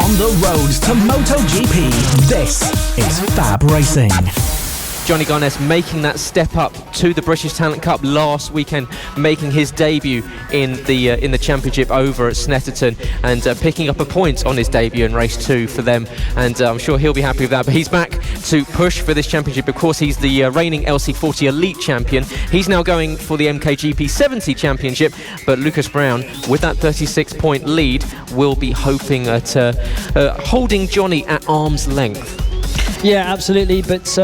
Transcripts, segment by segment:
On the road to MotoGP, this is FAB-Racing. Johnny Gareth making that step up to the British Talent Cup last weekend, making his debut in the championship over at Snetterton, and picking up a point on his debut in race 2 for them, and I'm sure he'll be happy with that. But he's back to push for this championship. Of course, he's the reigning LC40 Elite champion. He's now going for the MK-GP70 championship, but Lucas Brown, with that 36-point lead, will be hoping at holding Johnny at arm's length. Yeah, absolutely, but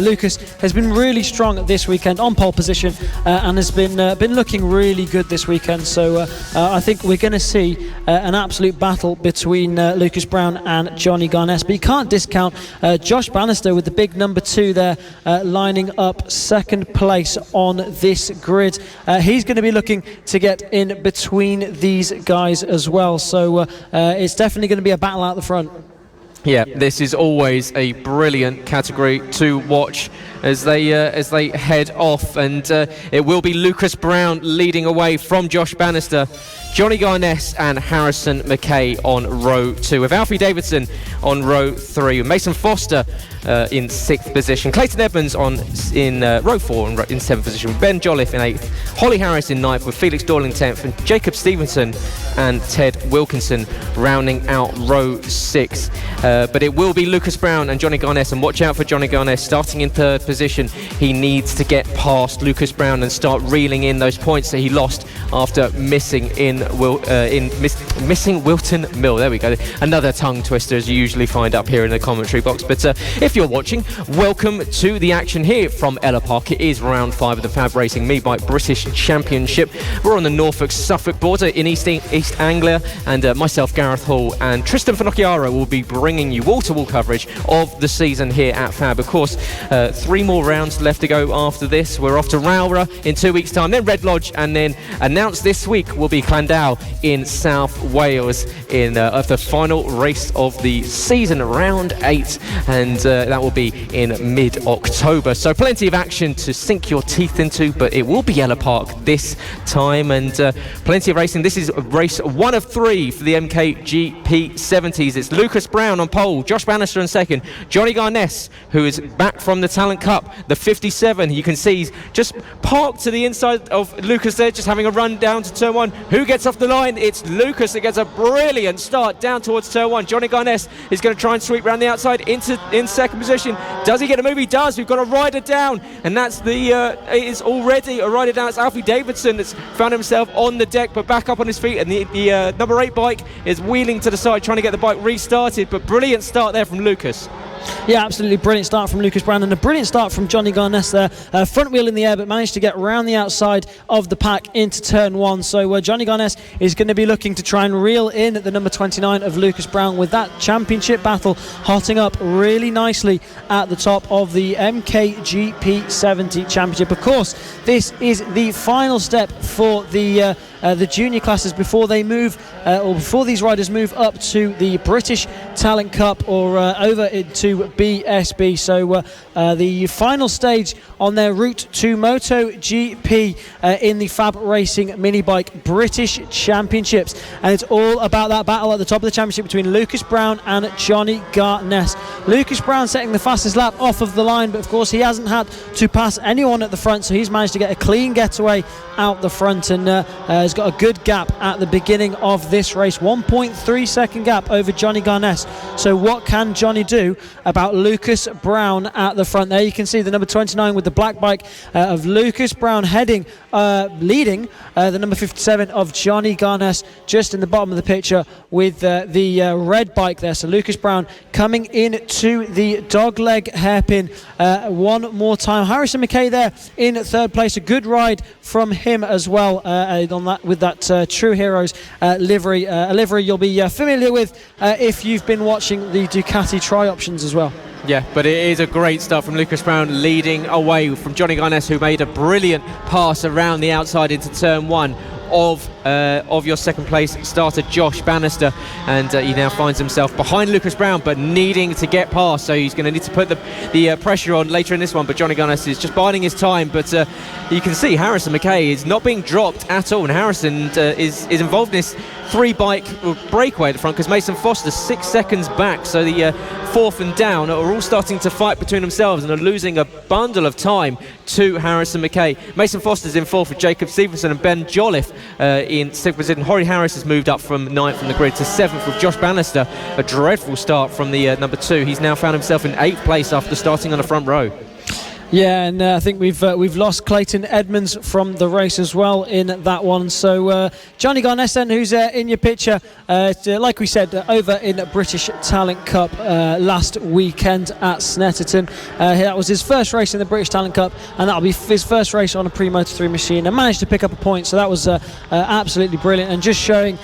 Lucas has been really strong this weekend on pole position and has been looking really good this weekend, so I think we're going to see an absolute battle between Lucas Brown and Johnny Gareth. But you can't discount Josh Bannister with the big number 2 there, lining up second place on this grid. He's going to be looking to get in between these guys as well, so it's definitely going to be a battle out the front. Yeah, this is always a brilliant category to watch as they head off, and it will be Lucas Brown leading away from Josh Bannister, Johnny Gareth and Harrison McKay on row 2, with Alfie Davidson on row 3, with Mason Foster in 6th position, Clayton Edmonds in row 4 in 7th position, Ben Jolliffe in 8th, Holly Harris in 9th, with Felix Doyle in 10th, and Jacob Stevenson and Ted Wilkinson rounding out row 6. But it will be Lucas Brown and Johnny Gareth, and watch out for Johnny Gareth starting in 3rd position. He needs to get past Lucas Brown and start reeling in those points that he lost after missing missing Wilton Mill. There we go, another tongue twister as you usually find up here in the commentary box. But if you're watching, welcome to the action here from Ellough Park. It is round 5 of the FAB-Racing Minibike British Championship. We're on the Norfolk-Suffolk border in East Anglia, and myself, Gareth Hall, and Trystan Finocchiaro will be bringing you wall-to-wall coverage of the season here at FAB. Of course, 3 more rounds left to go after this. We're off to Rowra in 2 weeks' time, then Red Lodge, and then announced this week will be Llandow in South Wales in the final race of the season, round 8, and that will be in mid-October. So plenty of action to sink your teeth into, but it will be Ellough Park this time, and plenty of racing. This is race 1 of 3 for the MK-GP70s. It's Lucas Brown on pole, Josh Bannister in 2nd, Johnny Gareth, who is back from the Talent Cup, the 57. You can see he's just parked to the inside of Lucas there, just having a run down to turn 1. Who gets off the line? It's Lucas that gets a brilliant start down towards turn 1. Johnny Gareth is going to try and sweep around the outside in 2nd position. Does he get a move? He does. We've got a rider down, and that's it is already a rider down. It's Alfie Davidson that's found himself on the deck, but back up on his feet, and the number 8 bike is wheeling to the side, trying to get the bike restarted. But brilliant start there from Lucas. Yeah, absolutely brilliant start from Lucas Brown, and a brilliant start from Johnny Gareth there. Front wheel in the air, but managed to get round the outside of the pack into turn 1. So Johnny Gareth is going to be looking to try and reel in the number 29 of Lucas Brown, with that championship battle hotting up really nicely at the top of the MK-GP70 championship. Of course, this is the final step for the junior classes before they move, or before these riders move up to the British Talent Cup or over into BSB. So the final stage on their route to MotoGP in the FAB-Racing Minibike British Championships, and it's all about that battle at the top of the championship between Lucas Brown and Johnny Gareth. Lucas Brown setting the fastest lap off of the line, but of course he hasn't had to pass anyone at the front, so he's managed to get a clean getaway out the front, and has got a good gap at the beginning of this race, 1.3 second gap over Johnny Gareth. So what can Johnny do about Lucas Brown at the front? There you can see the number 29 with the black bike of Lucas Brown leading the number 57 of Johnny Gareth just in the bottom of the picture with the red bike there. So Lucas Brown coming into the dogleg hairpin one more time. Harrison McKay there in 3rd place, a good ride from him as well on that, with that True Heroes livery, a livery you'll be familiar with if you've been watching the Ducati tri-options as well. Yeah, but it is a great start from Lucas Brown, leading away from Johnny Gareth, who made a brilliant pass around the outside into turn 1 of of your second place starter Josh Bannister, and he now finds himself behind Lucas Brown but needing to get past, so he's going to need to put the pressure on later in this one. But Johnny Garness is just biding his time, but you can see Harrison McKay is not being dropped at all, and Harrison is involved in this 3-bike breakaway at the front because Mason Foster 6 seconds back, so the fourth and down are all starting to fight between themselves and are losing a bundle of time to Harrison McKay. Mason Foster's in fourth with Jacob Stevenson and Ben Jolliffe in sixth position. Horry Harris has moved up from ninth from the grid to seventh with Josh Bannister. A dreadful start from the number 2. He's now found himself in 8th place after starting on the front row. Yeah, and I think we've lost Clayton Edmonds from the race as well in that one. So Johnny Garness then, who's in your picture, like we said, over in British Talent Cup last weekend at Snetterton. That was his first race in the British Talent Cup, and that'll be his first race on a pre-Moto3 machine, and managed to pick up a point. So that was absolutely brilliant, and just showing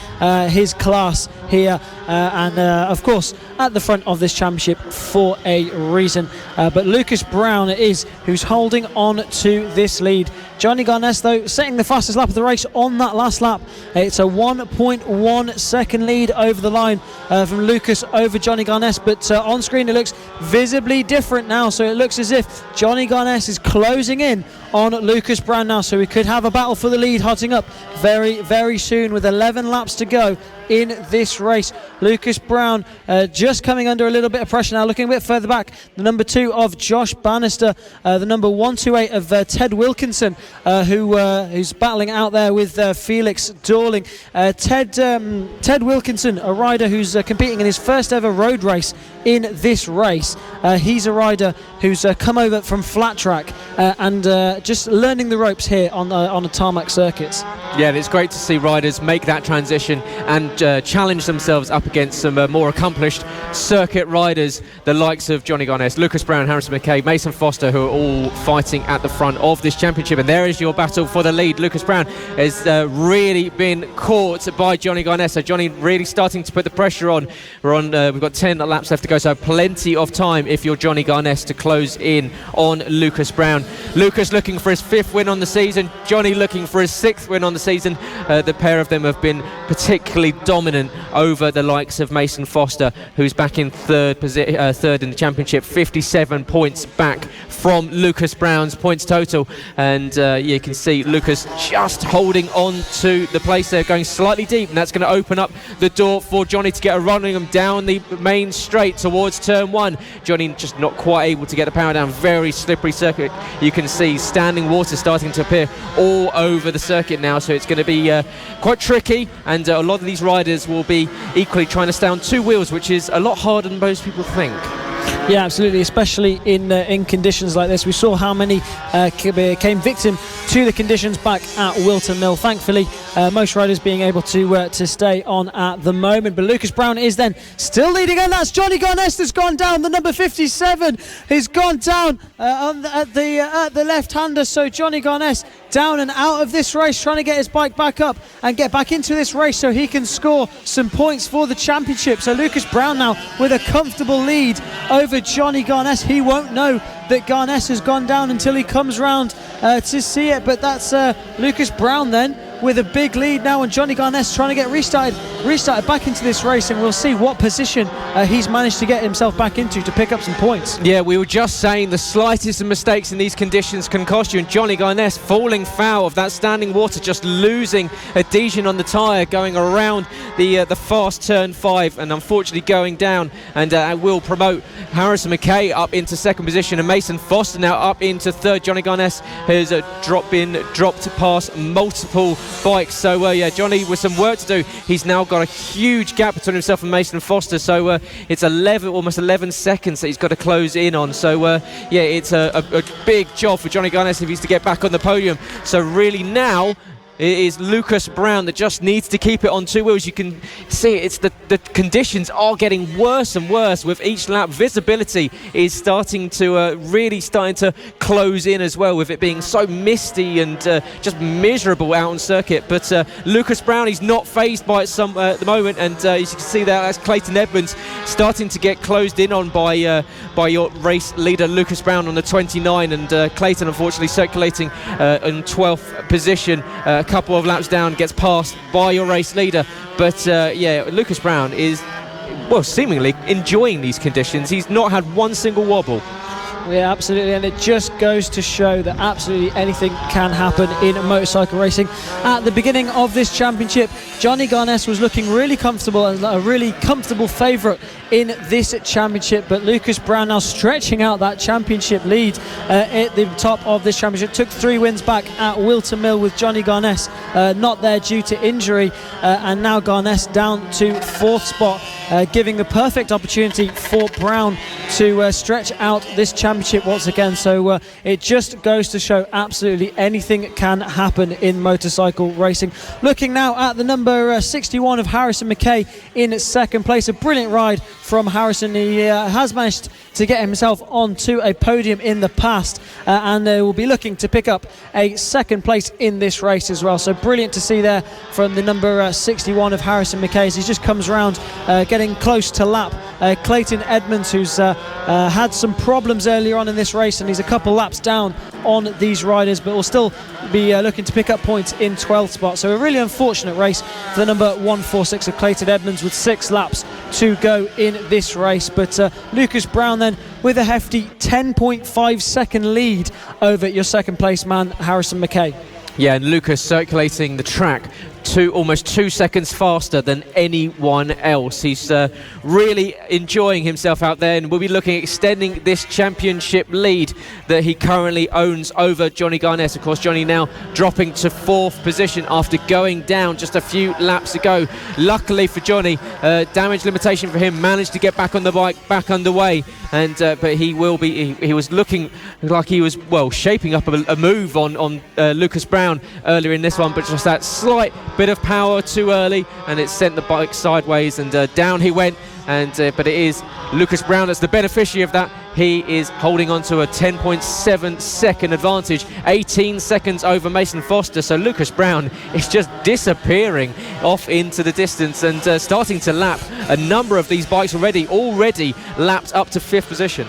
his class here, and of course at the front of this championship for a reason. But Lucas Brown it is who's holding on to this lead. Johnny Garness, though, setting the fastest lap of the race on that last lap. It's a 1.1 second lead over the line from Lucas over Johnny Garness, but on screen it looks visibly different now, so it looks as if Johnny Garness is closing in on Lucas Brown now, so we could have a battle for the lead hotting up very, very soon with 11 laps to go in this race. Lucas Brown just coming under a little bit of pressure now, looking a bit further back. The number 2 of Josh Bannister, the number 128 of Ted Wilkinson, who's battling out there with Felix Dorling. Ted Wilkinson, a rider who's competing in his first ever road race in this race. He's a rider who's come over from flat track and just learning the ropes here on the tarmac circuits. Yeah, and it's great to see riders make that transition and challenge themselves up against some more accomplished circuit riders, the likes of Johnny Garness, Lucas Brown, Harrison McKay, Mason Foster, who are all fighting at the front of this championship. And there is your battle for the lead. Lucas Brown has really been caught by Johnny Garness, so Johnny really starting to put the pressure on. We've got 10 laps left to go, so plenty of time if you're Johnny Garness to close in on Lucas Brown. Lucas looking for his 5th win on the season, Johnny looking for his 6th win on the season. The pair of them have been particularly dominant over the likes of Mason Foster, who's back in third in the championship, 57 points back from Lucas Brown's points total. And you can see Lucas just holding on to the place there, going slightly deep, and that's going to open up the door for Johnny to get a running him down the main straight towards turn 1. Johnny just not quite able to get the power down. Very slippery circuit. You can see standing water starting to appear all over the circuit now, so it's going to be quite tricky, and a lot of these riders will be equally trying to stay on 2 wheels, which is a lot harder than most people think. Yeah, absolutely, especially in conditions like this. We saw how many came victim to the conditions back at Wilton Mill. Thankfully, most riders being able to stay on at the moment. But Lucas Brown is then still leading, and that's Johnny Garness that's gone down. The number 57 has gone down at the left-hander. So Johnny Garness down and out of this race, trying to get his bike back up and get back into this race so he can score some points for the championship. So Lucas Brown now with a comfortable lead over Johnny Garness. He won't know that Garness has gone down until he comes round to see it, but that's Lucas Brown then with a big lead now, and Johnny Garness trying to get restarted back into this race, and we'll see what position he's managed to get himself back into to pick up some points. Yeah, we were just saying the slightest of mistakes in these conditions can cost you, and Johnny Garness falling foul of that standing water, just losing adhesion on the tyre going around the fast turn 5, and unfortunately going down, and will promote Harrison McKay up into second position, and Mason Foster now up into third. Johnny Garness has dropped past multiple bikes, so yeah, Johnny with some work to do. He's now got a huge gap between himself and Mason Foster, so it's almost 11 seconds that he's got to close in on. So yeah, it's a big job for Johnny Garness if he's to get back on the podium. So really now it is Lucas Brown that just needs to keep it on 2 wheels. You can see it's the conditions are getting worse and worse with each lap. Visibility is starting to close in as well, with it being so misty and just miserable out on circuit. But Lucas Brown, he's not fazed by it at the moment, and as you can see that's Clayton Edmonds starting to get closed in on by your race leader Lucas Brown on the 29, and Clayton unfortunately circulating in 12th position. A couple of laps down, gets passed by your race leader. But yeah, Lucas Brown is, well, seemingly enjoying these conditions. He's not had one single wobble. Yeah, absolutely, and it just goes to show that absolutely anything can happen in motorcycle racing. At the beginning of this championship, Johnny Garness was looking really comfortable and a really comfortable favourite in this championship, but Lucas Brown now stretching out that championship lead at the top of this championship. Took 3 wins back at Wilton Mill with Johnny Garness not there due to injury, and now Garness down to 4th spot, giving the perfect opportunity for Brown to stretch out this championship once again. So it just goes to show absolutely anything can happen in motorcycle racing. Looking now at the number 61 of Harrison McKay in second place. A brilliant ride from Harrison. He has managed to get himself onto a podium in the past, and will be looking to pick up a second place in this race as well. So brilliant to see there from the number 61 of Harrison McKay as he just comes around, getting close to lap Clayton Edmonds, who's had some problems earlier on in this race, and he's a couple laps down on these riders, but will still be looking to pick up points in 12th spot. So a really unfortunate race for the number 146 of Clayton Edmonds with 6 laps to go in this race. But Lucas Brown then with a hefty 10.5 second lead over your second place man Harrison McKay. Yeah, and Lucas circulating the track almost 2 seconds faster than anyone else. He's really enjoying himself out there, and we'll be looking at extending this championship lead that he currently owns over Johnny Garness. Of course, Johnny now dropping to 4th position after going down just a few laps ago. Luckily for Johnny, damage limitation for him, managed to get back on the bike, back underway, and but he was looking like he was, well, shaping up a move on Lucas Brown earlier in this one, but just that slight bit of power too early, and it sent the bike sideways, and down he went. And but it is Lucas Brown that's the beneficiary of that. He is holding on to a 10.7 second advantage, 18 seconds over Mason Foster. So Lucas Brown is just disappearing off into the distance, and starting to lap a number of these bikes already lapped up to 5th position.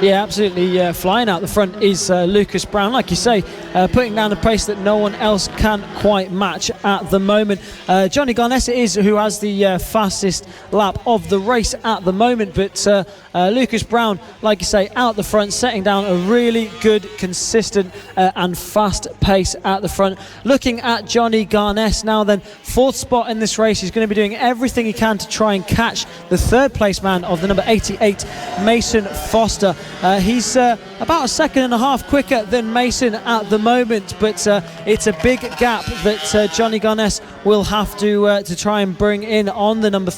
Yeah, absolutely. Flying out the front is Lucas Brown, like you say, putting down a pace that no one else can quite match at the moment. Johnny Garness is who has the fastest lap of the race at the moment, but Lucas Brown, like you say, out the front, setting down a really good, consistent and fast pace at the front. Looking at Johnny Garness now then, 4th spot in this race. He's going to be doing everything he can to try and catch the 3rd place man of the number 88, Mason Foster. He's about a second and a half quicker than Mason at the moment, but it's a big gap that Johnny Garness will have to try and bring in on the number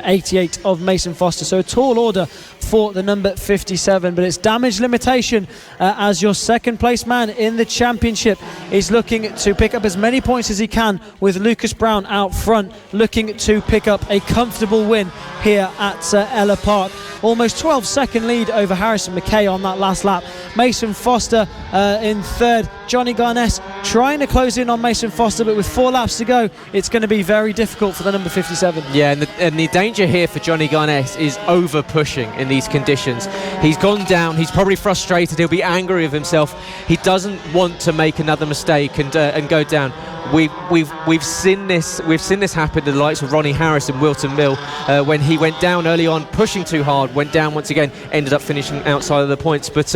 88 of Mason Foster. So a tall order for the number 57, but it's damage limitation as your second place man in the championship is looking to pick up as many points as he can, with Lucas Brown out front looking to pick up a comfortable win here at Ellough Park. Almost 12-second lead over Harrison McKay on that last lap. Mason Foster in 3rd. Johnny Garness trying to close in on Mason Foster, but with 4 laps to go, it's going to be very difficult for the number 57. Yeah, and the danger here for Johnny Garness is over pushing in these conditions. He's gone down, he's probably frustrated, he'll be angry with himself. He doesn't want to make another mistake and go down. We've seen this happen to the likes of Ronnie Harris and Wilton Mill when he went down early on, pushing too hard, went down once again, ended up finishing outside of the points. But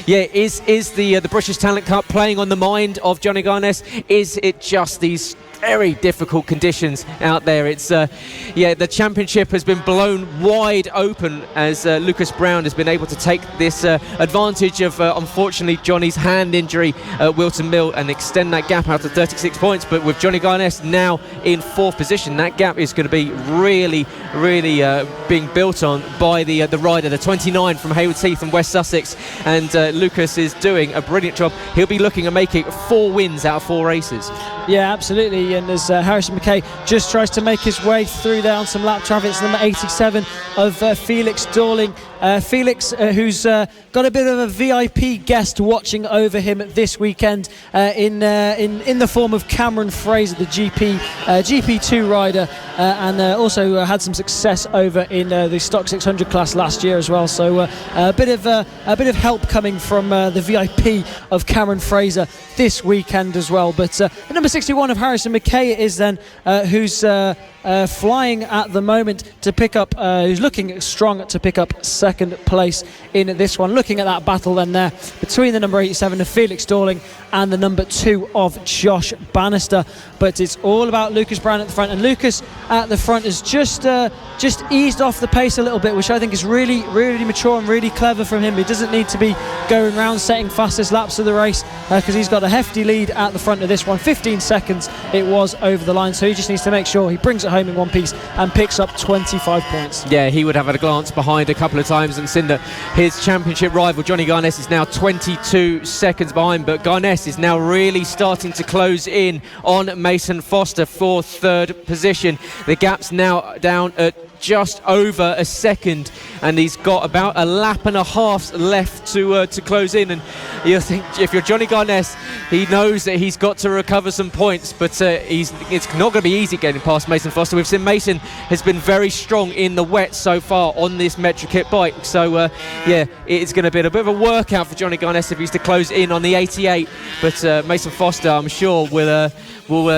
yeah, is the British Talent Cup playing on the mind of Johnny Garness? Is it just these very difficult conditions out there? It's yeah, the championship has been blown wide open as Lucas Brown has been able to take this advantage of unfortunately Johnny's hand injury at Wilton Mill and extend that gap out to 36 points. But with Johnny Garness now in 4th position, that gap is going to be really being built on by the rider, the 29 from Haywards Heath and West Sussex, and Lucas is doing a brilliant job. He'll be looking at making 4 wins out of 4 races. Yeah, absolutely. And as Harrison McKay just tries to make his way through there on some lap traffic, it's number 87 of Felix Dorling. Felix, who's got a bit of a VIP guest watching over him this weekend in the form of Cam Cameron Fraser, the GP2 rider, and also had some success over in the Stock 600 class last year as well. So a bit of help coming from the VIP of Cameron Fraser this weekend as well. But the number 61 of Harrison McKay is then who's flying at the moment to pick up, who's looking strong to pick up second place in this one. Looking at that battle then there between the number 87 of Felix Dorling and the number 2 of Josh Bannister. But it's all about Lucas Brown at the front, and Lucas at the front has just eased off the pace a little bit, which I think is really mature and really clever from him. He doesn't need to be going around setting fastest laps of the race because he's got a hefty lead at the front of this one. 15 seconds it was over the line, so he just needs to make sure he brings it home in one piece and picks up 25 points. Yeah, he would have had a glance behind a couple of times and seen that his championship rival Johnny Garness is now 22 seconds behind, but Garness is now really starting to close in on Mason Foster for third position. The gap's now down at just over a second, and he's got about a lap and a half left to close in. And you think, if you're Johnny Garness, he knows that he's got to recover some points, but it's not going to be easy getting past Mason Foster. We've seen Mason has been very strong in the wet so far on this Metro Kit bike, so yeah, it's going to be a bit of a workout for Johnny Garness if he's to close in on the 88. But Mason Foster, I'm sure, will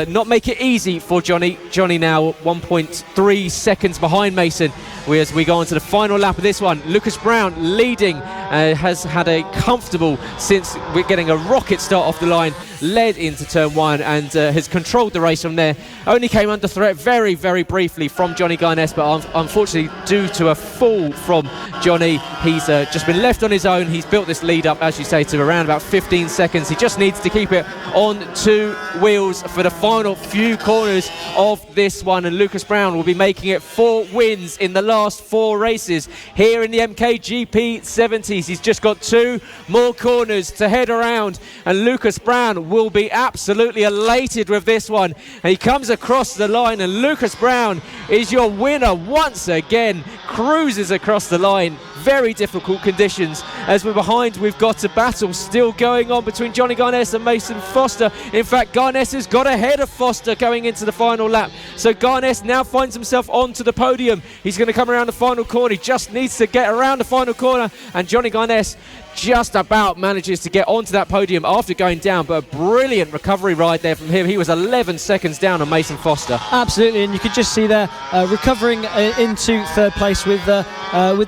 not make it easy for Johnny. Johnny now 1.3 seconds behind Mason as we go on to the final lap of this one. Lucas Brown leading, has had a comfortable, since we're getting a rocket start off the line, led into turn 1 and has controlled the race from there. Only came under threat very briefly from Johnny Garness, but unfortunately due to a fall from Johnny, he's just been left on his own. He's built this lead up, as you say, to around about 15 seconds. He just needs to keep it on 2 wheels for the final few corners of this one, and Lucas Brown will be making it 4 wins in the last 4 races here in the MK-GP70s. He's just got 2 more corners to head around, and Lucas Brown will be absolutely elated with this one. And he comes across the line, and Lucas Brown is your winner once again, cruises across the line. Very difficult conditions. As we're behind, we've got a battle still going on between Johnny Garness and Mason Foster. In fact, Garness has got ahead of Foster going into the final lap. So Garness now finds himself onto the podium. He's going to come around the final corner. He just needs to get around the final corner, and Johnny Garness just about manages to get onto that podium after going down, but a brilliant recovery ride there from him. He was 11 seconds down on Mason Foster. Absolutely, and you could just see there recovering into third place with the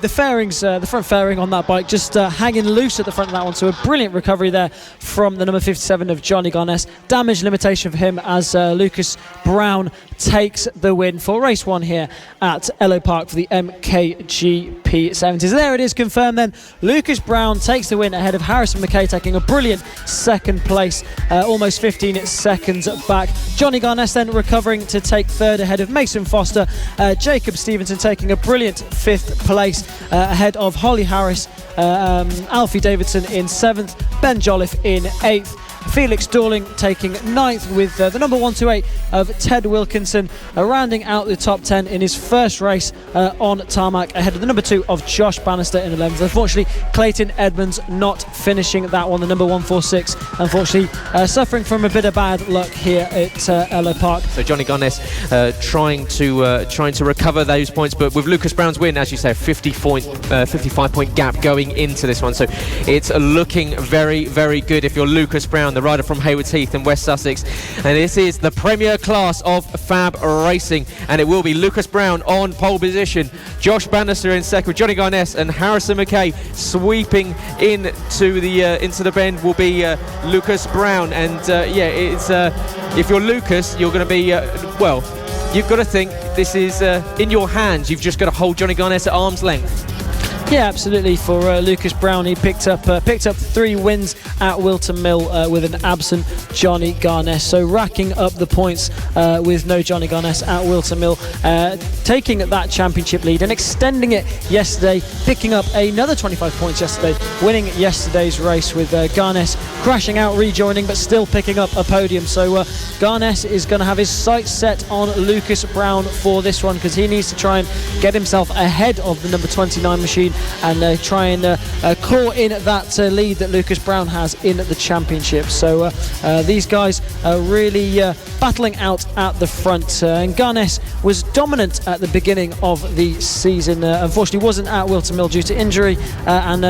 fairings, the front fairing on that bike just hanging loose at the front of that one. So a brilliant recovery there from the number 57 of Johnny Garness. Damage limitation for him as Lucas Brown takes the win for race 1 here at Ellough Park for the MK-GP70. So there it is, confirmed then. Lucas Brown takes the win ahead of Harrison McKay, taking a brilliant second place, almost 15 seconds back. Johnny Garness then recovering to take third ahead of Mason Foster. Jacob Stevenson taking a brilliant 5th place ahead of Holly Harris, Alfie Davidson in 7th, Ben Jolliffe in 8th. Felix Dorling taking 9th with the number 128 of Ted Wilkinson rounding out the top 10 in his first race on tarmac, ahead of the number 2 of Josh Bannister in 11th. Unfortunately, Clayton Edmonds not finishing that one, the number 146, unfortunately suffering from a bit of bad luck here at Ellough Park. So Johnny Garness trying to recover those points, but with Lucas Brown's win, as you say, 55 point gap going into this one, so it's looking very good if you're Lucas Brown, the rider from Haywards Heath in West Sussex. And this is the premier class of FAB-Racing, and it will be Lucas Brown on pole position, Josh Bannister in second, Johnny Garness and Harrison McKay sweeping into the bend will be Lucas Brown. And yeah, it's if you're Lucas, you're going to be well, you've got to think this is in your hands. You've just got to hold Johnny Garness at arm's length. Yeah, absolutely. For Lucas Brown, he picked up 3 wins at Wilton Mill with an absent Johnny Garness. So racking up the points with no Johnny Garness at Wilton Mill, taking that championship lead and extending it yesterday, picking up another 25 points yesterday, winning yesterday's race with Garness crashing out, rejoining, but still picking up a podium. So Garness is going to have his sights set on Lucas Brown for this one, because he needs to try and get himself ahead of the number 29 machine and try and claw in that lead that Lucas Brown has in the championship. So these guys are really battling out at the front, and Gareth was dominant at the beginning of the season. Unfortunately wasn't at Wilton Mill due to injury, and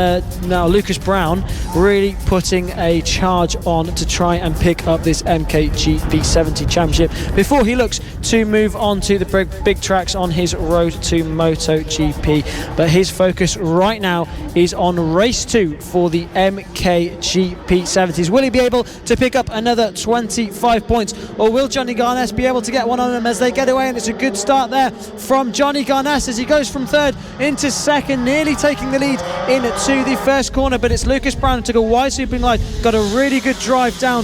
now Lucas Brown really putting a charge on to try and pick up this MK-GP70 championship before he looks to move on to the big tracks on his road to MotoGP. But his focus right now is on race 2 for the MK-GP70s. Will he be able to pick up another 25 points, or will Johnny Gareth be able to get one on them as they get away? And it's a good start there from Johnny Gareth as he goes from third into second, nearly taking the lead into the first corner. But it's Lucas Brown who took a wide sweeping line, got a really good drive down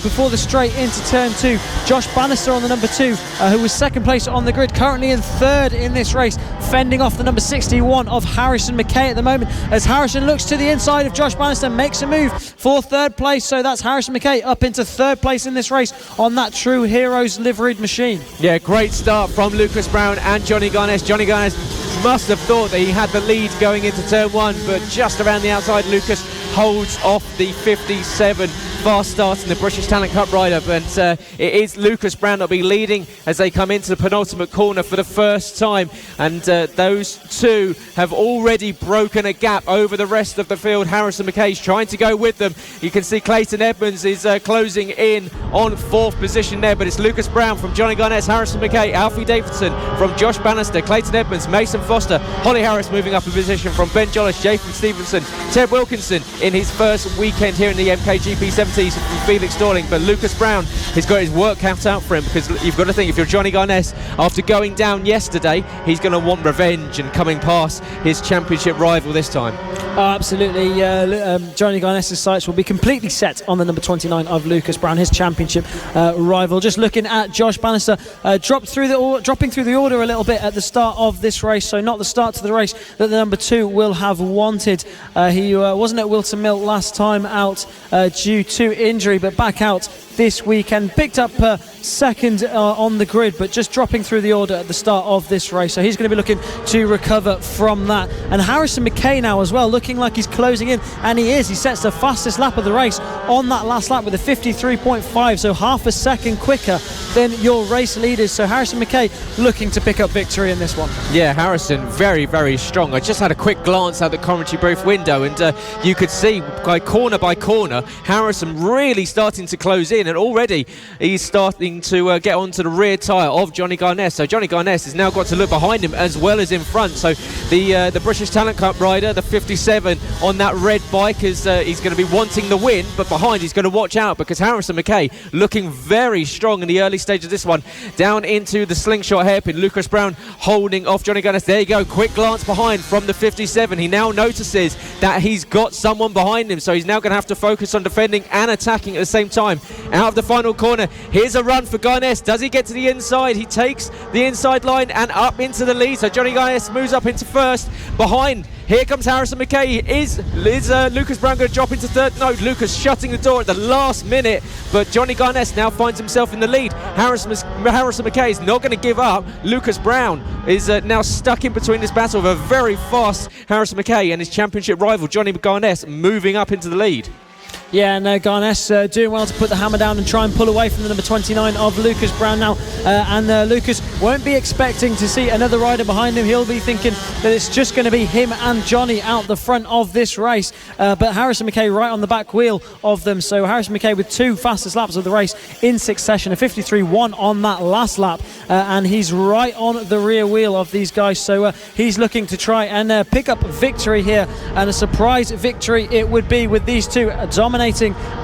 before the straight into turn 2. Josh Bannister on the number 2, who was second place on the grid, currently in third in this race, fending off the number 61 of Harrison McKay at the moment, as Harrison looks to the inside of Josh Bannister, makes a move for third place. So that's Harrison McKay up into third place in this race on that True Heroes liveried machine. Yeah, great start from Lucas Brown and Johnny Gareth. Johnny Gareth must have thought that he had the lead going into turn 1, but just around the outside, Lucas holds off the 57 fast start in the British Talent Cup rider. But it is Lucas Brown that'll be leading as they come into the penultimate corner for the first time, and those two have already broken a gap over the rest of the field. Harrison McKay's trying to go with them. You can see Clayton Edmonds is closing in on 4th position there, but it's Lucas Brown from Johnny Gareth, Harrison McKay, Alfie Davidson from Josh Bannister, Clayton Edmonds, Mason Foster, Holly Harris moving up a position from Ben Jollish, Jason Stevenson, Ted Wilkinson in his first weekend here in the MK-GP70s from Felix Dorling. But Lucas Brown has got his work cut out for him, because you've got to think, if you're Johnny Gareth, after going down yesterday, he's going to want revenge and coming past his championship rival this time. Absolutely. Johnny Gareth's sights will be completely set on the number 29 of Lucas Brown, his championship rival. Just looking at Josh Bannister, dropping through the order a little bit at the start of this race, so not the start to the race that the number 2 will have wanted. He wasn't at Wilton Mill last time out due to injury, but back out this weekend, picked up second on the grid, but just dropping through the order at the start of this race, so he's going to be looking to recover from that. And Harrison McKay now as well, looking like he's closing in, and he sets the fastest lap of the race on that last lap with a 53.5, so half a second quicker than your race leaders. So Harrison McKay looking to pick up victory in this one. Yeah, Harrison very, very strong. I just had a quick glance out the commentary booth window, and you could see by corner, Harrison really starting to close in, and already he's starting to get onto the rear tyre of Johnny Gareth. So Johnny Gareth has now got to look behind him as well as in front. So the British Talent Cup rider, the 57 on that red bike, is he's going to be wanting the win, but behind he's going to watch out, because Harrison McKay looking very strong in the early stage of this one. Down into the slingshot hairpin, Lucas Brown holding off Johnny Gareth. There you go, quick glance behind from the 57. He now notices that he's got someone behind him, so he's now going to have to focus on defending and attacking at the same time. Out of the final corner, here's a run for Gareth. Does he get to the inside? He takes the inside line and up into the lead, so Johnny Gareth moves up into first. Behind, here comes Harrison McKay. Is Lucas Brown going to drop into third? No, Lucas shutting the door at the last minute, but Johnny Gareth now finds himself in the lead. Harrison McKay is not going to give up. Lucas Brown is now stuck in between this battle of a very fast Harrison McKay and his championship rival Johnny Gareth moving up into the lead. Yeah, and Gareth doing well to put the hammer down and try and pull away from the number 29 of Lucas Brown now. And Lucas won't be expecting to see another rider behind him. He'll be thinking that it's just going to be him and Johnny out the front of this race. But Harrison McKay right on the back wheel of them. So Harrison McKay with 2 fastest laps of the race in succession, a 53.1 on that last lap. And he's right on the rear wheel of these guys. So he's looking to try and pick up victory here. And a surprise victory it would be, with these two dominating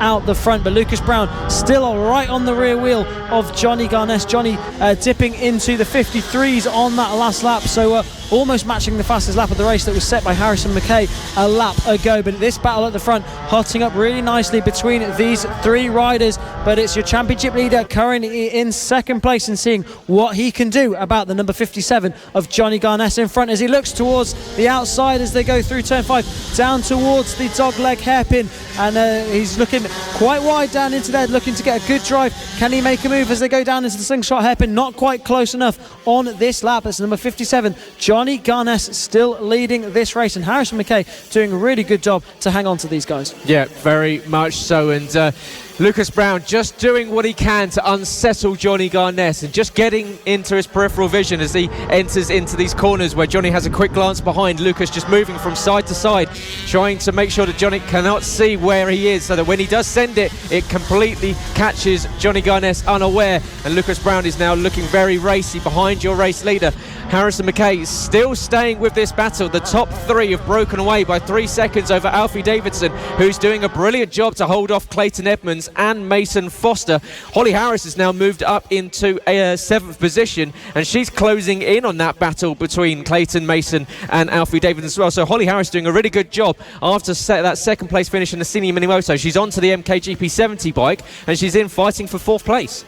out the front. But Lucas Brown still right on the rear wheel of Johnny Gareth. Johnny dipping into the 53s on that last lap, so almost matching the fastest lap of the race that was set by Harrison McKay a lap ago. But this battle at the front hotting up really nicely between these 3 riders, but it's your championship leader currently in second place, and seeing what he can do about the number 57 of Johnny Gareth in front as he looks towards the outside as they go through turn 5 down towards the dogleg hairpin, and he's looking quite wide down into there, looking to get a good drive. Can he make a move as they go down into the slingshot hairpin? Not quite close enough on this lap. That's number 57 Johnny Johnny Garness still leading this race, and Harrison McKay doing a really good job to hang on to these guys. Yeah, very much so. And Lucas Brown just doing what he can to unsettle Johnny Garness and just getting into his peripheral vision as he enters into these corners where Johnny has a quick glance behind. Lucas just moving from side to side, trying to make sure that Johnny cannot see where he is, so that when he does send it, it completely catches Johnny Garness unaware. And Lucas Brown is now looking very racy behind your race leader. Harrison McKay is still staying with this battle. The top three have broken away by 3 seconds over Alfie Davidson, who's doing a brilliant job to hold off Clayton Edmonds and Mason Foster. Holly Harris has now moved up into a 7th position, and she's closing in on that battle between Clayton, Mason and Alfie Davidson as well. So Holly Harris doing a really good job after that second place finish in the Senior Minimoto. She's onto the MK-GP70 bike, and she's in fighting for 4th place.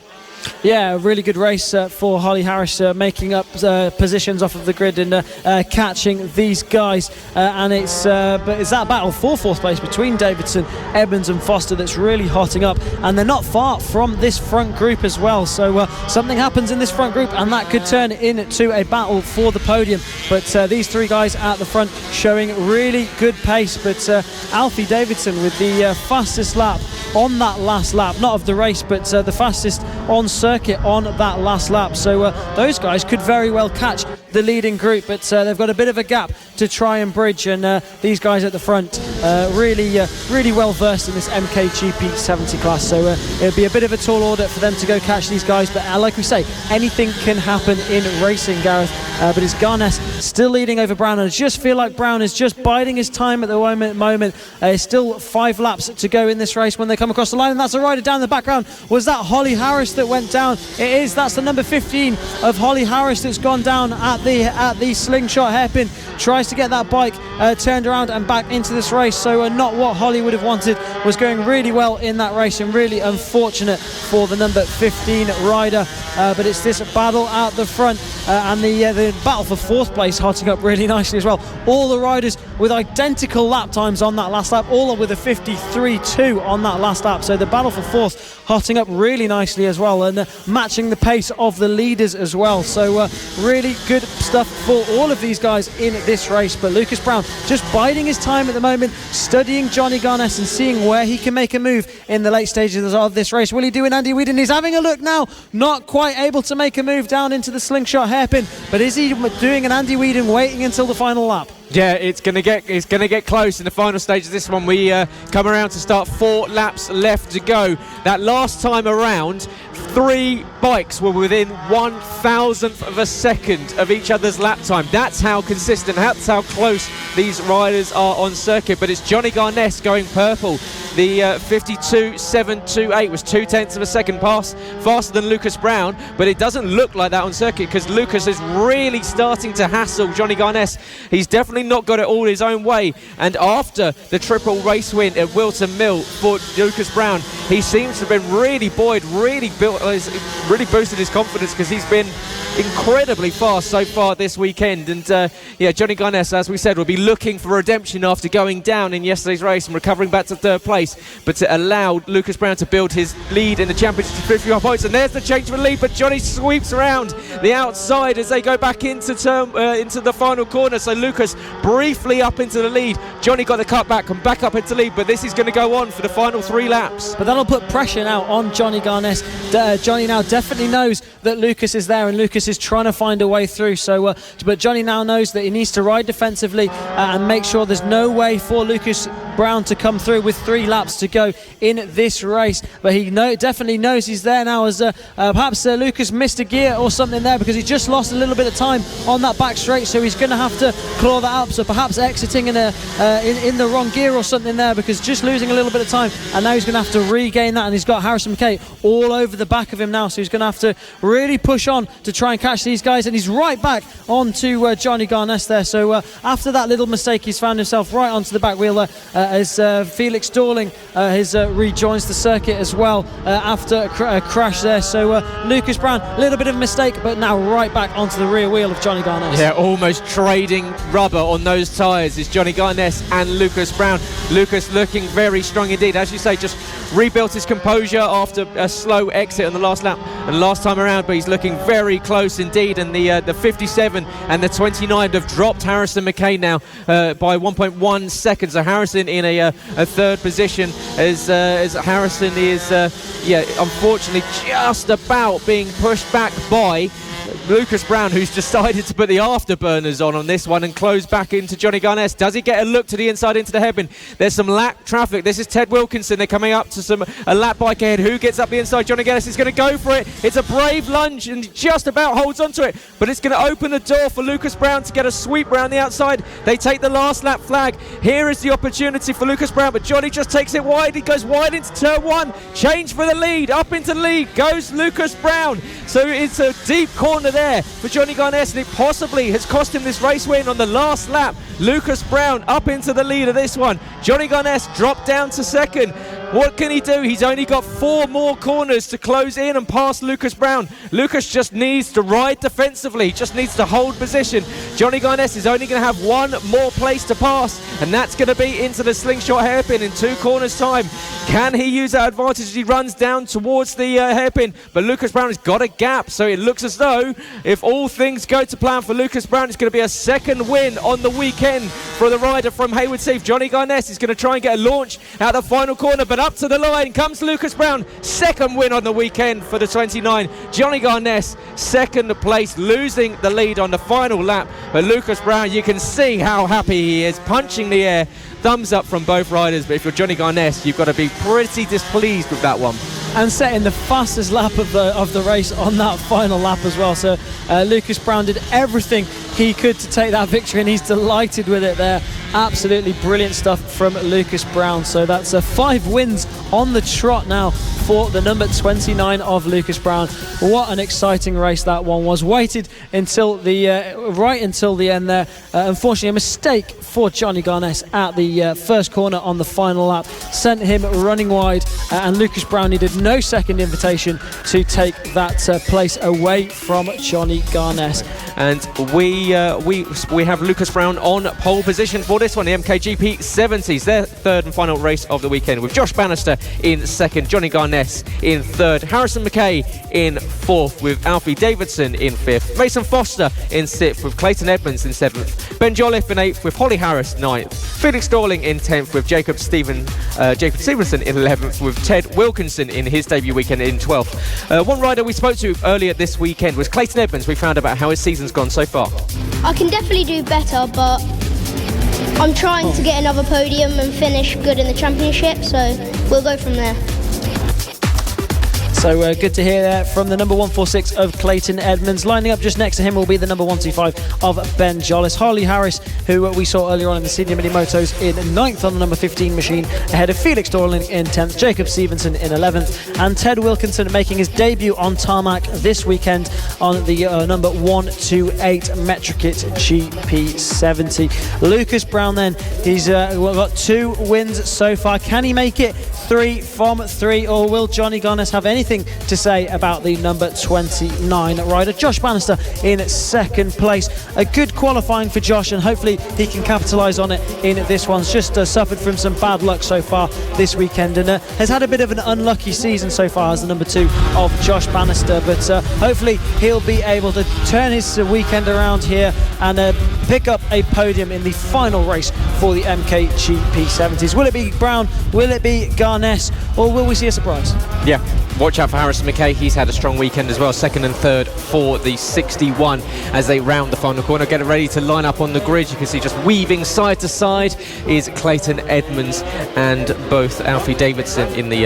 Yeah, a really good race for Holly Harris, making up positions off of the grid and catching these guys. And it's that battle for 4th place between Davidson, Edmonds and Foster that's really hotting up. And they're not far from this front group as well. So something happens in this front group and that could turn into a battle for the podium. But these 3 guys at the front showing really good pace. But Alfie Davidson with the fastest lap on that last lap, not of the race, but the fastest on circuit on that last lap. So those guys could very well catch the leading group, but they've got a bit of a gap to try and bridge, and these guys at the front really well versed in this MK-GP70 class, so it'll be a bit of a tall order for them to go catch these guys. But like we say, anything can happen in racing, Gareth. But it's Garness still leading over Brown, and I just feel like Brown is just biding his time at the moment. Still 5 laps to go in this race when they come across the line, and that's a rider down in the background. Was that Holly Harris that went down? It is. That's the number 15 of Holly Harris that's gone down at the slingshot hairpin. Tries to get that bike turned around and back into this race, so not what Holly would have wanted. Was going really well in that race, and really unfortunate for the number 15 rider. But it's this battle at the front, and the battle for 4th place hotting up really nicely as well. All the riders with identical lap times on that last lap, all with a 53.2 on that last lap. So the battle for 4th hotting up really nicely as well, and matching the pace of the leaders as well. So really good stuff for all of these guys in this race. But Lucas Brown just biding his time at the moment, studying Johnny Garness and seeing where he can make a move in the late stages of this race. Will he do an Andy Whedon? He's having a look now, not quite able to make a move down into the slingshot hairpin, but is he doing an Andy Whedon, waiting until the final lap? Yeah, it's gonna get close in the final stage of this one. We come around to start, 4 laps left to go. That last time around, 3 bikes were within 1,000th of a second of each other's lap time. That's how consistent, that's how close these riders are on circuit. But it's Johnny Garness going purple. The 52.728 was 0.2 of a second faster than Lucas Brown, but it doesn't look like that on circuit because Lucas is really starting to hassle Johnny Garness. He's definitely not got it all his own way, and after the triple race win at Wilton Mill for Lucas Brown, he seems to have been really buoyed, really boosted his confidence, because he's been incredibly fast so far this weekend. And Johnny Garness, as we said, will be looking for redemption after going down in yesterday's race and recovering back to 3rd place. But it allowed Lucas Brown to build his lead in the championship to 51 points. And there's the change of lead, but Johnny sweeps around the outside as they go back into the final corner. So Lucas briefly up into the lead. Johnny got the cut back and back up into the lead, but this is going to go on for the final 3 laps. But that'll put pressure now on Johnny Garness. Johnny now definitely knows that Lucas is there, and Lucas is trying to find a way through. So, but Johnny now knows that he needs to ride defensively and make sure there's no way for Lucas Brown to come through with 3 laps to go in this race. But he definitely knows he's there now, as perhaps Lucas missed a gear or something there, because he just lost a little bit of time on that back straight, so he's going to have to claw that up. So perhaps exiting in the wrong gear or something there, because just losing a little bit of time, and now he's going to have to regain that. And he's got Harrison McKay all over the back of him now, so he's going to have to really push on to try and catch these guys. And he's right back onto Johnny Garness there. So after that little mistake, he's found himself right onto the back wheel as Felix Dorling rejoins the circuit as well after a crash there. So Lucas Brown, a little bit of a mistake, but now right back onto the rear wheel of Johnny Garness. Yeah, almost trading rubber on those tyres is Johnny Garness and Lucas Brown. Lucas looking very strong indeed, as you say, just rebuilt his composure after a slow exit on the last lap and last time around, but he's looking very close indeed, and the 57 and the 29 have dropped Harrison McKay now by 1.1 seconds. So Harrison in a third position as Harrison is unfortunately just about being pushed back by Lucas Brown, who's decided to put the afterburners on this one and close back into Johnny Garness. Does he get a look to the inside into the hairpin? There's some lap traffic. This is Ted Wilkinson. They're coming up to a lap bike ahead. Who gets up the inside? Johnny Garness is going to go for it. It's a brave lunge and just about holds onto it, but it's going to open the door for Lucas Brown to get a sweep round the outside. They take the last lap flag. Here is the opportunity for Lucas Brown, but Johnny just takes it wide. He goes wide into turn one. Change for the lead. Up into the lead goes Lucas Brown. So it's a deep corner there for Johnny Garness, and it possibly has cost him this race win on the last lap. Lucas Brown up into the lead of this one. Johnny Garness dropped down to second. What can he do? He's only got 4 more corners to close in and pass Lucas Brown. Lucas just needs to ride defensively. He just needs to hold position. Johnny Garness is only going to have 1 more place to pass, and that's going to be into the slingshot hairpin in 2 corners time. Can he use that advantage as he runs down towards the hairpin? But Lucas Brown has got a gap, so it looks as though if all things go to plan for Lucas Brown, it's going to be a second win on the weekend for the rider from Hayward Heath. Johnny Garness is going to try and get a launch out the final corner, but up to the line comes Lucas Brown. Second win on the weekend for the 29. Johnny Garness, second place, losing the lead on the final lap. But Lucas Brown, you can see how happy he is, punching the air. Thumbs up from both riders, but if you're Johnny Garness, you've got to be pretty displeased with that one. And setting the fastest lap of the race on that final lap as well. So Lucas Brown did everything he could to take that victory, and he's delighted with it there. Absolutely brilliant stuff from Lucas Brown. So that's 5 wins on the trot now for the number 29 of Lucas Brown. What an exciting race that one was. Waited until the right until the end there. Unfortunately, a mistake for Johnny Garness at the first corner on the final lap sent him running wide, and Lucas Brown needed no second invitation to take that place away from Johnny Garness. And we have Lucas Brown on pole position for this one, the MK-GP70s, their third and final race of the weekend, with Josh Bannister in second, Johnny Garness in third, Harrison McKay in fourth, with Alfie Davidson in fifth, Mason Foster in sixth, with Clayton Edmonds in seventh, Ben Jolliffe in eighth, with Holly Harris ninth, Felix Dorling in 10th, with Jacob Stevenson in 11th, with Ted Wilkinson in his debut weekend in 12th. One rider we spoke to earlier this weekend was Clayton Edmonds. We found out about how his season's gone so far. I can definitely do better, but I'm trying to get another podium and finish good in the championship, so we'll go from there. So good to hear that from the number 146 of Clayton Edmonds. Lining up just next to him will be the number 125 of Ben Jolliffe. Harley Harris, who we saw earlier on in the senior mini motos, in 9th on the number 15 machine, ahead of Felix Dorling in 10th, Jacob Stevenson in 11th, and Ted Wilkinson making his debut on tarmac this weekend on the number 128 Metrokit GP70. Lucas Brown then, he's got 2 wins so far. Can he make it 3 from 3, or will Johnny Garness have anything to say about the number 29 rider? Josh Bannister in second place. A good qualifying for Josh, and hopefully he can capitalise on it in this one. He's just suffered from some bad luck so far this weekend, and has had a bit of an unlucky season so far as the number 2 of Josh Bannister, but hopefully he'll be able to turn his weekend around here and pick up a podium in the final race for the MK-GP70s. Will it be Brown? Will it be Garness? Or will we see a surprise? Yeah, watch out for Harrison McKay. He's had a strong weekend as well, second and third for the 61 as they round the final corner, get ready to line up on the grid. You can see just weaving side to side is Clayton Edmonds and both Alfie Davidson in the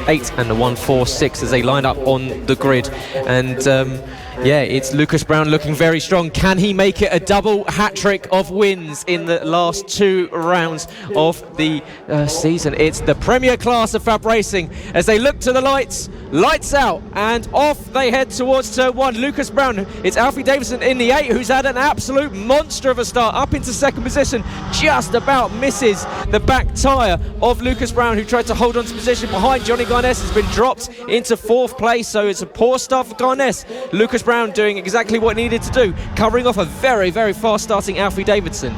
8 and the 146 as they line up on the grid. And yeah, it's Lucas Brown looking very strong. Can he make it a double hat-trick of wins in the last 2 rounds of the season? It's the premier class of FAB Racing as they look to the lights out, and off they head towards turn 1. Lucas Brown, it's Alfie Davidson in the 8, who's had an absolute monster of a start, up into second position, just about misses the back tyre of Lucas Brown, who tried to hold on to position behind Johnny Garness, has been dropped into 4th place, so it's a poor start for Garness. Lucas Brown doing exactly what he needed to do, covering off a very, very fast starting Alfie Davidson.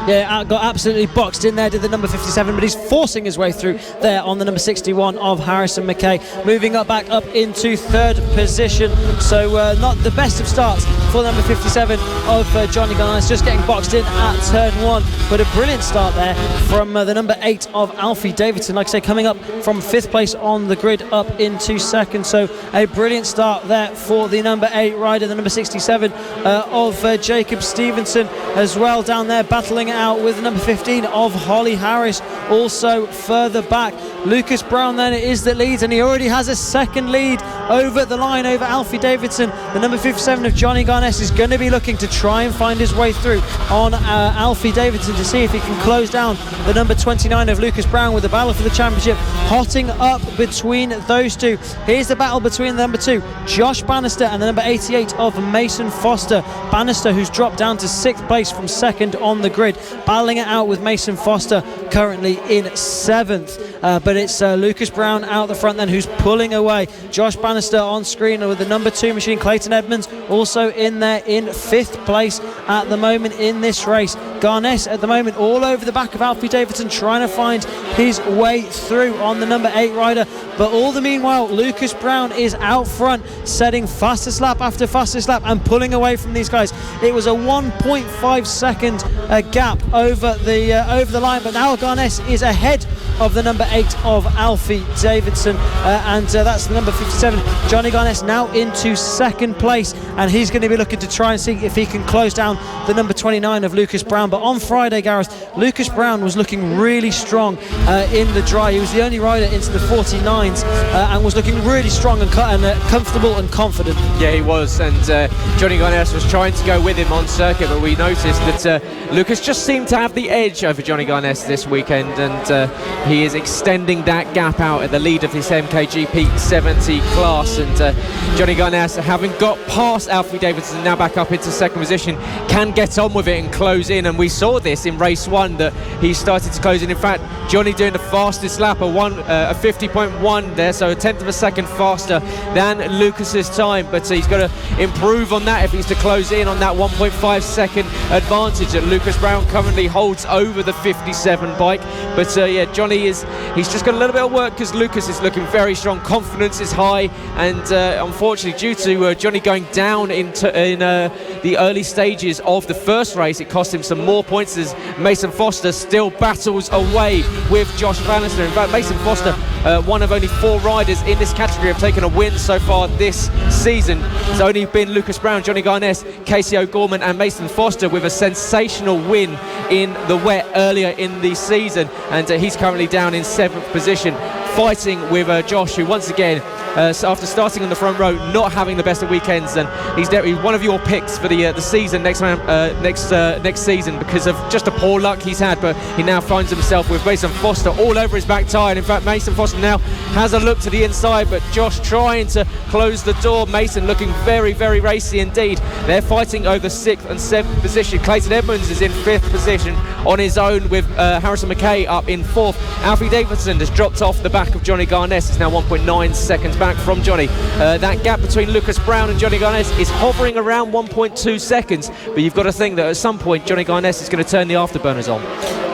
Yeah, got absolutely boxed in there, did the number 57, but he's forcing his way through there on the number 61 of Harrison McKay, moving back up into third position. So not the best of starts for the number 57 of Johnny Garness, just getting boxed in at turn 1, but a brilliant start there from the number 8 of Alfie Davidson, like I say, coming up from 5th place on the grid up into 2nd. So a brilliant start there for the number 8 rider, the number 67 of Jacob Stevenson as well, down there battling it out with the number 15 of Holly Harris. Also further back, Lucas Brown then it is that leads, and he already has a second lead over the line over Alfie Davidson. The number 57 of Johnny Garness is going to be looking to try and find his way through on Alfie Davidson to see if he can close down the number 29 of Lucas Brown, with the battle for the championship hotting up between those two. Here's the battle between the number 2 Josh Bannister and the number 88 of Mason Foster. Bannister, who's dropped down to 6th place from 2nd on the grid, battling it out with Mason Foster currently in 7th, but it's Lucas Brown out the front then who's pulling away. Josh Bannister on screen with the number 2 machine. Clayton Edmonds also in there in 5th place at the moment in this race. Garness at the moment all over the back of Alfie Davidson, trying to find his way through on the number 8 rider, but all the meanwhile Lucas Brown is out front, setting fastest lap after fastest lap and pulling away from these guys. It was a 1.5 second gap over the line, but now Garness is ahead of the number 8 of Alfie Davidson, and that's the number 57 Johnny Garness now into 2nd place, and he's going to be looking to try and see if he can close down the number 29 of Lucas Brown. But on Friday, Gareth, Lucas Brown was looking really strong in the dry. He was the only rider into the 49s and was looking really strong and comfortable and confident. Yeah, he was, and Johnny Garness was trying to go with him on circuit, but we noticed that Lucas just seemed to have the edge over Johnny Garness this weekend, and he is extending that gap out at the lead of this MK-GP70 class, and Johnny Garness, having got past Alfie Davidson, now back up into 2nd position, can get on with it and close in, and we saw this in race 1 that he started to close in. In fact, Johnny doing the fastest lap, a 50.1 there, so a 1/10 of a second faster than Lucas's time, but he's got to improve on that if he's to close in on that 1.5 second advantage that Lucas Brown currently holds over the 57 bike. But yeah, Johnny he's just got a little bit of work because Lucas is looking very strong, confidence is high, and unfortunately due to Johnny going down in the early stages of the first race, it cost him some more points as Mason Foster still battles away with Josh Bannister. In fact, Mason Foster, one of only 4 riders in this category, have taken a win so far this season. It's only been Lucas Brown, Johnny Garness, Casey O'Gorman and Mason Foster with a sensational win in the wet earlier in the season, and he's currently down in 7th position, fighting with Josh, who once again, after starting on the front row, not having the best of weekends, and he's one of your picks for the season next season because of just the poor luck he's had. But he now finds himself with Mason Foster all over his back tyre. And in fact, Mason Foster now has a look to the inside, but Josh trying to close the door. Mason looking very, very racy indeed. They're fighting over 6th and 7th position. Clayton Edmonds is in 5th position on his own with Harrison McKay up in 4th. Alfie Davidson has dropped off the back of Johnny Garness. It's now 1.9 seconds back from Johnny. That gap between Lucas Brown and Johnny Garness is hovering around 1.2 seconds, but you've got to think that at some point Johnny Garness is going to turn the afterburners on.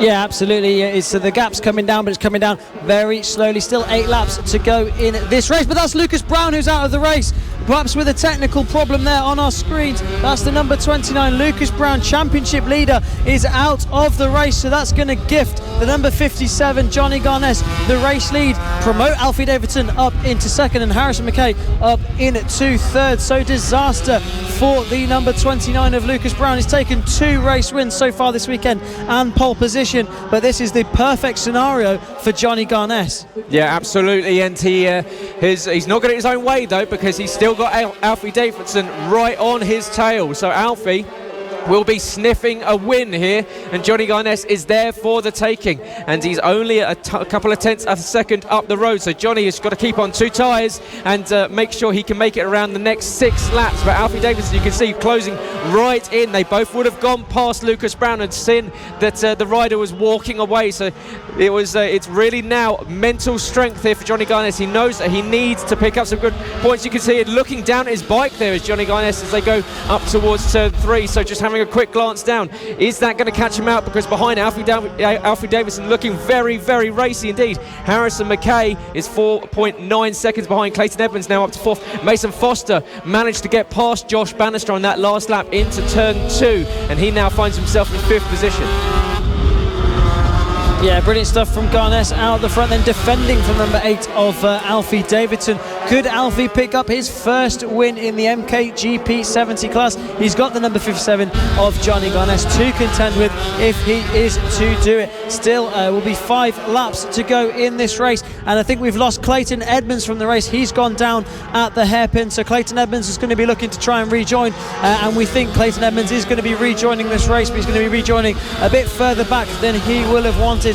Yeah, absolutely. The gap's coming down, but it's coming down very slowly. Still 8 laps to go in this race, but that's Lucas Brown who's out of the race, perhaps with a technical problem there on our screens. That's the number 29 Lucas Brown, championship leader, is out of the race, so that's going to gift the number 57 Johnny Garness the race lead, promote Alfie Davidson up into 2nd and Harrison McKay up into 3rd. So disaster for the number 29 of Lucas Brown. He's taken 2 race wins so far this weekend and pole position, but this is the perfect scenario for Johnny Garness. Yeah, absolutely, and he's not got it his own way though, because he's still got Alfie Davidson right on his tail. So Alfie will be sniffing a win here, and Johnny Garness is there for the taking, and he's only a couple of tenths of a second up the road. So Johnny has got to keep on 2 tyres and make sure he can make it around the next 6 laps. But Alfie Davidson, you can see, closing right in. They both would have gone past Lucas Brown and seen that the rider was walking away. So it's really now mental strength here for Johnny Garness. He knows that he needs to pick up some good points. You can see it looking down at his bike there as Johnny Garness as they go up towards turn 3. So just having having a quick glance down. Is that going to catch him out? Because behind Alfie Davidson looking very, very racy indeed. Harrison McKay is 4.9 seconds behind. Clayton Edmonds now up to 4th. Mason Foster managed to get past Josh Bannister on that last lap into turn 2, and he now finds himself in 5th position. Yeah, brilliant stuff from Garness out the front, then defending from number 8 of Alfie Davidson. Could Alfie pick up his first win in the MK-GP70 class? He's got the number 57 of Johnny Garness to contend with if he is to do it. Still will be 5 laps to go in this race, and I think we've lost Clayton Edmonds from the race. He's gone down at the hairpin, so Clayton Edmonds is going to be looking to try and rejoin, and we think Clayton Edmonds is going to be rejoining this race, but he's going to be rejoining a bit further back than he will have wanted,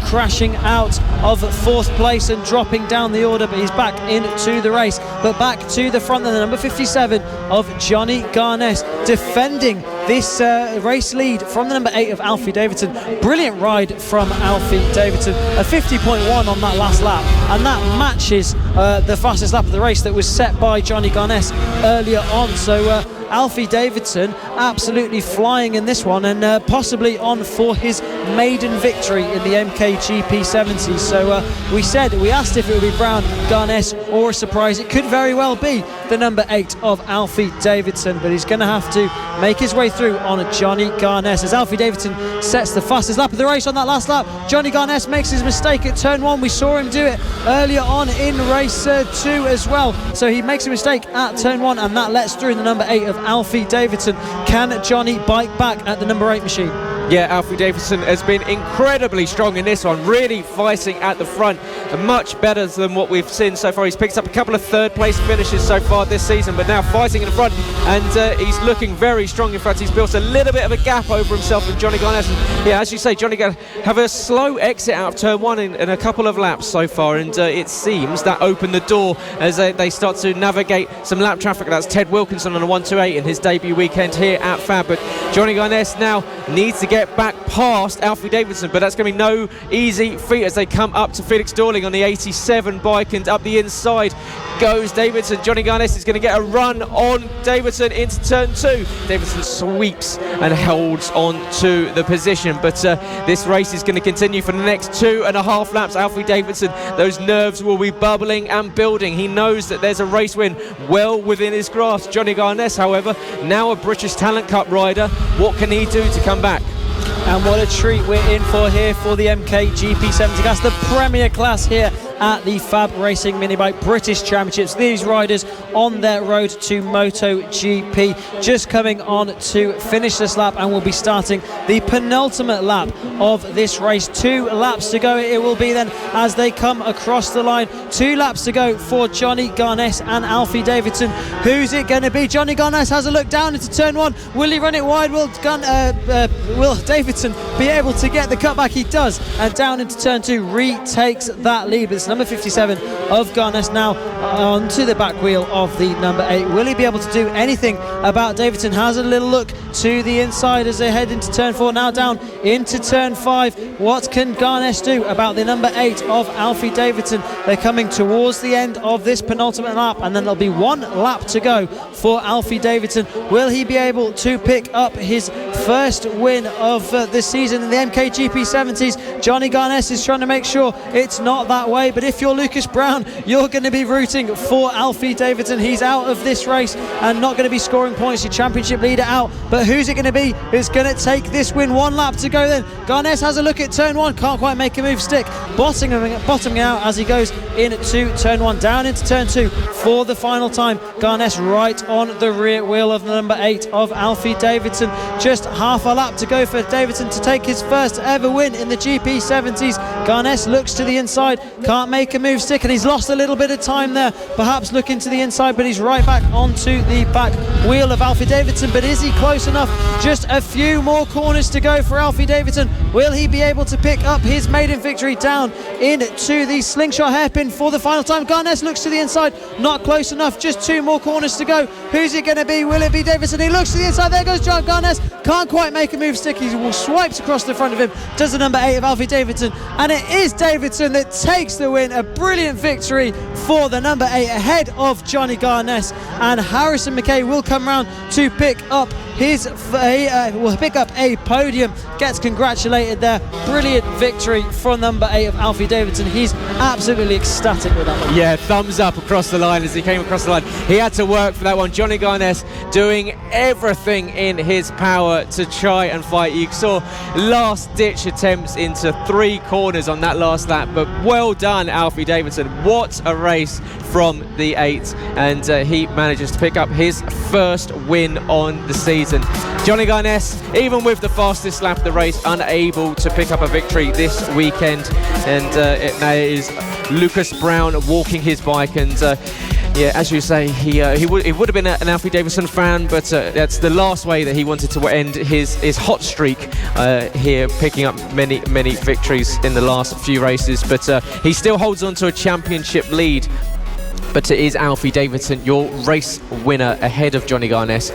crashing out of 4th place and dropping down the order, but he's back into the race. But back to the front, then the number 57 of Johnny Garness defending this race lead from the number 8 of Alfie Davidson. Brilliant ride from Alfie Davidson, a 50.1 on that last lap, and that matches the fastest lap of the race that was set by Johnny Garness earlier on. So Alfie Davidson absolutely flying in this one, and possibly on for his maiden victory in the MK-GP70. So we asked if it would be Brown, Garness or a surprise. It could very well be the number 8 of Alfie Davidson, but he's going to have to make his way through on Johnny Garness as Alfie Davidson sets the fastest lap of the race on that last lap. Johnny Garness makes his mistake at turn 1. We saw him do it earlier on in race 2 as well. So he makes a mistake at turn 1, and that lets through the number 8 of Alfie Davidson. Can Johnny bite back at the number 8 machine? Yeah, Alfie Davidson has been incredibly strong in this one, really fighting at the front, much better than what we've seen so far. He's picked up a couple of 3rd place finishes so far this season, but now fighting in the front, and he's looking very strong. In fact, he's built a little bit of a gap over himself and Johnny Garness. Yeah, as you say, Johnny Garness have a slow exit out of turn 1 in a couple of laps so far, and it seems that opened the door as they start to navigate some lap traffic. That's Ted Wilkinson on a 128 in his debut weekend here at FAB, but Johnny Garness now needs to get back past Alfie Davidson, but that's going to be no easy feat as they come up to Felix Dorling on the 87 bike, and up the inside goes Davidson. Johnny Garness is going to get a run on Davidson into turn 2. Davidson sweeps and holds on to the position, but this race is going to continue for the next 2.5 laps. Alfie Davidson, those nerves will be bubbling and building. He knows that there's a race win well within his grasp. Johnny Garness, however, now a British Talent Cup rider. What can he do to come back? And what a treat we're in for here for the MK-GP70 class, the premier class here at the FAB-Racing Minibike British Championships. These riders on their road to MotoGP, just coming on to finish this lap, and will be starting the penultimate lap of this race. 2 laps to go it will be then as they come across the line. 2 laps to go for Johnny Garness and Alfie Davidson. Who's it going to be? Johnny Garness has a look down into turn 1. Will he run it wide? Will Davidson be able to get the cutback? He does, and down into turn 2 retakes that lead. But it's number 57 of Garness now onto the back wheel of the number 8. Will he be able to do anything about Davidson? Has a little look to the inside as they head into turn 4, now down into turn 5. What can Garness do about the number 8 of Alfie Davidson? They're coming towards the end of this penultimate lap, and then there'll be 1 lap to go for Alfie Davidson. Will he be able to pick up his first win of the season in the MK-GP70s? Johnny Garness is trying to make sure it's not that way, but if you're Lucas Brown, you're going to be rooting for Alfie Davidson. He's out of this race and not going to be scoring points. Your championship leader out, but who's it going to be who's going to take this win? 1 lap to go then. Garness has a look at turn 1, can't quite make a move stick, bottoming out as he goes into turn 1, down into turn 2 for the final time. Garness right on the rear wheel of the number 8 of Alfie Davidson. Just half a lap to go for Davidson to take his first ever win in the GP70s. Garness looks to the inside, can't make a move stick, and he's lost a little bit of time there, perhaps looking to the inside, but he's right back onto the back wheel of Alfie Davidson. But is he close enough? Just a few more corners to go for Alfie Davidson. Will he be able to pick up his maiden victory down into the slingshot hairpin for the final time? Garness looks to the inside, not close enough, just 2 more corners to go. Who's it going to be? Will it be Davidson? He looks to the inside, there goes John Garness, can't quite make a move stick. He swipes across the front of him, does the number 8 of Alfie Davidson, and it is Davidson that takes the win win. A brilliant victory for the number 8 ahead of Johnny Garness, and Harrison McKay will come round to pick up a podium. Gets congratulated there. Brilliant victory for number 8 of Alfie Davidson. He's absolutely ecstatic with that one. Yeah, thumbs up across the line as he came across the line. He had to work for that one. Johnny Garness doing everything in his power to try and fight. You saw last-ditch attempts into 3 corners on that last lap, but well done, Alfie Davidson. What a race from the 8, and he manages to pick up his first win on the season. Johnny Garness, even with the fastest lap of the race, unable to pick up a victory this weekend, and it now is Lucas Brown walking his bike, and yeah, as you say, he would have been an Alfie Davidson fan, but that's the last way that he wanted to end his hot streak here, picking up many victories in the last few races, but he still holds on to a championship lead. But it is Alfie Davidson, your race winner, ahead of Johnny Garness.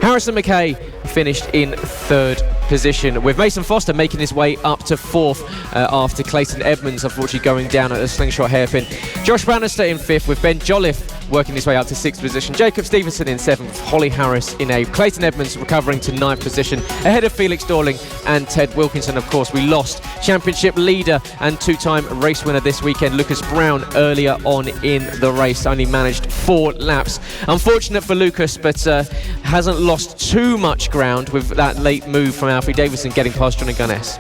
Harrison McKay finished in 3rd position, with Mason Foster making his way up to 4th after Clayton Edmonds unfortunately going down at a slingshot hairpin. Josh Bannister in 5th, with Ben Jolliffe working his way up to 6th position. Jacob Stevenson in 7th, Holly Harris in 8th. Clayton Edmonds recovering to 9th position, ahead of Felix Dorling and Ted Wilkinson. Of course, we lost championship leader and 2-time race winner this weekend, Lucas Brown, earlier on in the race. Only managed 4 laps. Unfortunate for Lucas, but hasn't lost too much ground with that late move from Alfie Davidson getting past Johnny Garness.